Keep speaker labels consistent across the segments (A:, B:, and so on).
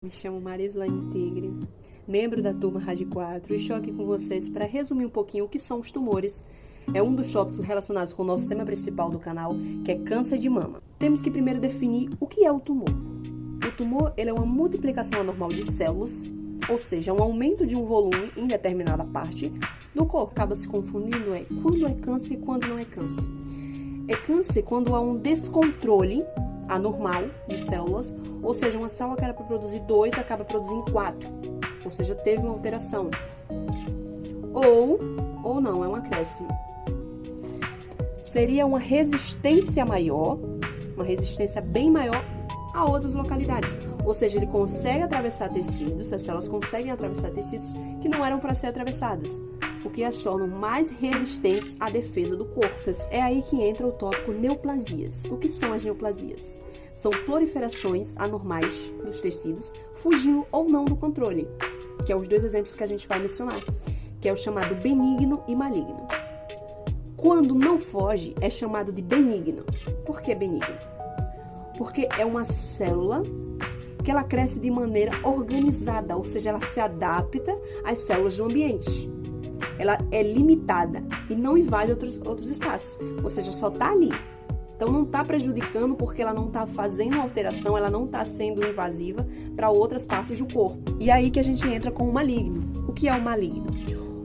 A: Me chamo Marislane Tigre, membro da turma Rádio 4, e estou aqui com vocês para resumir um pouquinho o que são os tumores. É um dos tópicos relacionados com o nosso tema principal do canal, que é câncer de mama. Temos que primeiro definir o que é o tumor. O tumor ele é uma multiplicação anormal de células, ou seja, um aumento de um volume em determinada parte do corpo. Acaba se confundindo quando é câncer e quando não é câncer. É câncer quando há um descontrole anormal de células, ou seja, uma célula que era para produzir 2 acaba produzindo 4, ou seja, teve uma alteração. Ou não, é um acréscimo. Seria uma resistência maior, uma resistência bem maior a outras localidades. Ou seja, ele consegue atravessar tecidos, as células conseguem atravessar tecidos que não eram para ser atravessadas, o que as tornam mais resistentes à defesa do corpo. É aí que entra o tópico neoplasias. O que são as neoplasias? São proliferações anormais dos tecidos, fugindo ou não do controle, que é os dois exemplos que a gente vai mencionar, que é o chamado benigno e maligno. Quando não foge, é chamado de benigno. Por que benigno? Porque é uma célula que ela cresce de maneira organizada, ou seja, ela se adapta às células do ambiente. Ela é limitada e não invade outros espaços, ou seja, só está ali. Então não está prejudicando porque ela não está fazendo alteração, ela não está sendo invasiva para outras partes do corpo. E aí que a gente entra com o maligno. O que é o maligno?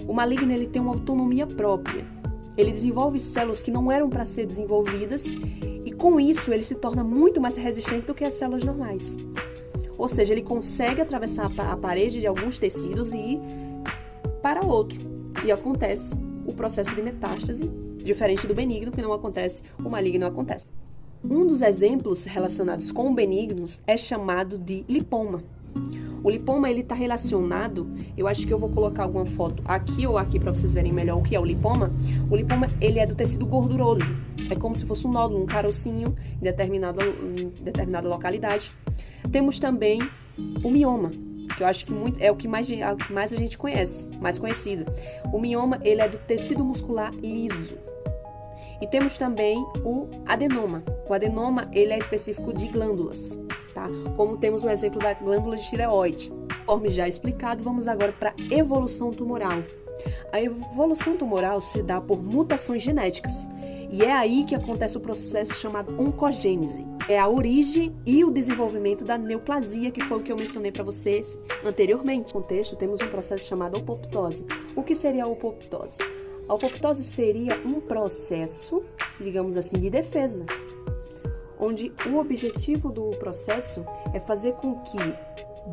A: O maligno ele tem uma autonomia própria. Ele desenvolve células que não eram para ser desenvolvidas e com isso ele se torna muito mais resistente do que as células normais. Ou seja, ele consegue atravessar a parede de alguns tecidos e ir para outro. E acontece o processo de metástase, diferente do benigno, que não acontece, o maligno acontece. Um dos exemplos relacionados com benignos é chamado de lipoma. O lipoma ele está relacionado, eu acho que eu vou colocar alguma foto aqui ou aqui para vocês verem melhor o que é o lipoma. O lipoma ele é do tecido gorduroso, é como se fosse um nódulo, um carocinho em determinada localidade. Temos também o mioma, que eu acho que é o que mais a gente conhece, mais conhecido. O mioma ele é do tecido muscular liso. E temos também o adenoma. O adenoma ele é específico de glândulas, tá? Como temos o exemplo da glândula de tireoide. Conforme já explicado, vamos agora para a evolução tumoral. A evolução tumoral se dá por mutações genéticas. E é aí que acontece o processo chamado oncogênese. É a origem e o desenvolvimento da neoplasia, que foi o que eu mencionei para vocês anteriormente. No contexto, temos um processo chamado apoptose. O que seria a apoptose? A apoptose seria um processo, digamos assim, de defesa, onde o objetivo do processo é fazer com que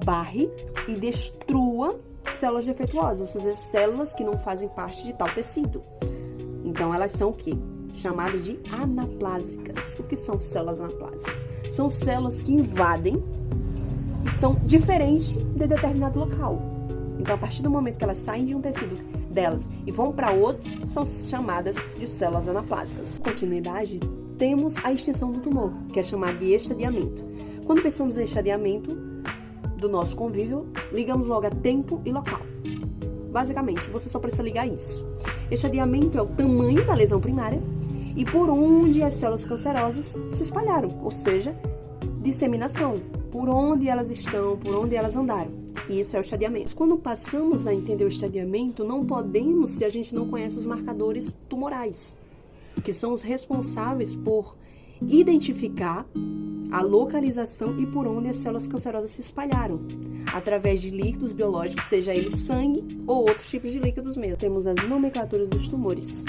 A: barre e destrua células defeituosas, ou seja, células que não fazem parte de tal tecido. Então, elas são o quê? Chamadas de anaplásicas. O que são células anaplásicas? São células que invadem e são diferentes de determinado local. Então, a partir do momento que elas saem de um tecido delas e vão para outro, são chamadas de células anaplásicas. Continuidade, temos a extensão do tumor, que é chamada de estadiamento. Quando pensamos em estadiamento do nosso convívio, ligamos logo a tempo e local. Basicamente, você só precisa ligar isso. Estadiamento é o tamanho da lesão primária e por onde as células cancerosas se espalharam, ou seja, disseminação, por onde elas estão, por onde elas andaram. E isso é o estadiamento. Quando passamos a entender o estadiamento, não podemos se a gente não conhece os marcadores tumorais, que são os responsáveis por identificar a localização e por onde as células cancerosas se espalharam, através de líquidos biológicos, seja ele sangue ou outros tipos de líquidos mesmo. Temos as nomenclaturas dos tumores.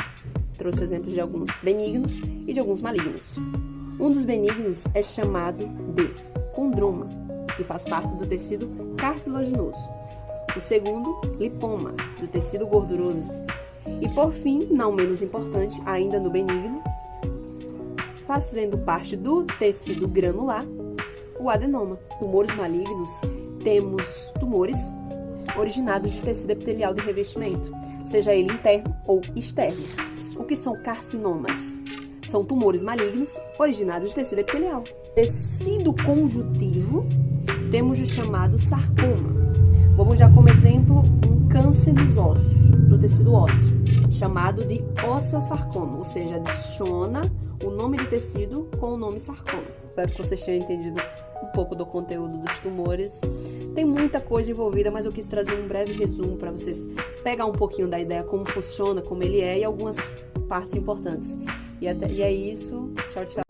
A: Trouxe exemplos de alguns benignos e de alguns malignos. Um dos benignos é chamado de condroma, que faz parte do tecido cartilaginoso. O segundo, lipoma, do tecido gorduroso. E por fim, não menos importante, ainda no benigno, fazendo parte do tecido granular, o adenoma. Tumores malignos, temos tumores originados de tecido epitelial de revestimento, seja ele interno ou externo. O que são carcinomas? São tumores malignos originados de tecido epitelial. Tecido conjuntivo, temos o chamado sarcoma. Vamos já como exemplo um câncer nos ossos, no tecido ósseo, chamado de osteosarcoma, ou seja, adiciona o nome do tecido com o nome sarcoma. Espero que vocês tenham entendido um pouco do conteúdo dos tumores. Tem muita coisa envolvida, mas eu quis trazer um breve resumo para vocês pegar um pouquinho da ideia, como funciona, como ele é e algumas partes importantes. E é isso. Tchau, tchau.